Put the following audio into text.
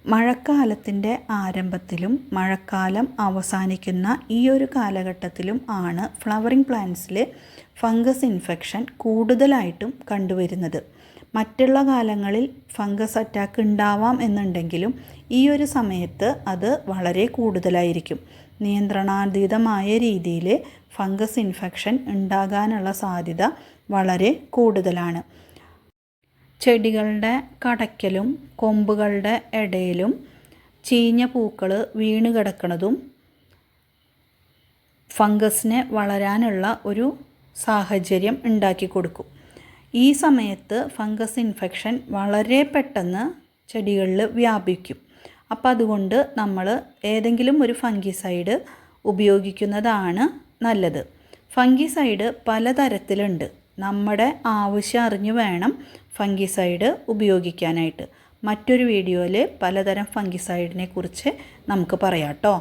മഴക്കാലത്തിൻ്റെ ആരംഭത്തിലും മഴക്കാലം അവസാനിക്കുന്ന ഈ ഒരു കാലഘട്ടത്തിലും ആണ് ഫ്ലവറിംഗ് പ്ലാന്റ്സിൽ ഫംഗസ് ഇൻഫെക്ഷൻ കൂടുതലായിട്ടും കണ്ടുവരുന്നത്. മറ്റുള്ള കാലങ്ങളിൽ ഫംഗസ് അറ്റാക്ക് ഉണ്ടാവാം എന്നുണ്ടെങ്കിലും ഈ ഒരു സമയത്ത് അത് വളരെ കൂടുതലായിരിക്കും. നിയന്ത്രണാതീതമായ രീതിയിൽ ഫംഗസ് ഇൻഫെക്ഷൻ ഉണ്ടാകാനുള്ള സാധ്യത വളരെ കൂടുതലാണ്. ചെടികളുടെ കടയ്ക്കലും കൊമ്പുകളുടെ ഇടയിലും ചീഞ്ഞ പൂക്കൾ വീണ് കിടക്കുന്നതും ഫംഗസിന് വളരാനുള്ള ഒരു സാഹചര്യം ഉണ്ടാക്കി കൊടുക്കും. ഈ സമയത്ത് ഫംഗസ് ഇൻഫെക്ഷൻ വളരെ പെട്ടെന്ന് ചെടികളിൽ വ്യാപിക്കും. അപ്പോൾ അതുകൊണ്ട് നമ്മൾ ഏതെങ്കിലും ഒരു ഫംഗിസൈഡ് ഉപയോഗിക്കുന്നതാണ് നല്ലത്. ഫംഗിസൈഡ് പലതരത്തിലുണ്ട്. നമ്മുടെ ആവശ്യം അറിഞ്ഞു വേണം ഫംഗിസൈഡ് ഉപയോഗിക്കാനായിട്ട്. മറ്റൊരു വീഡിയോയിൽ പലതരം ഫംഗിസൈഡിനെ കുറിച്ച് നമുക്ക് പറയാം കേട്ടോ.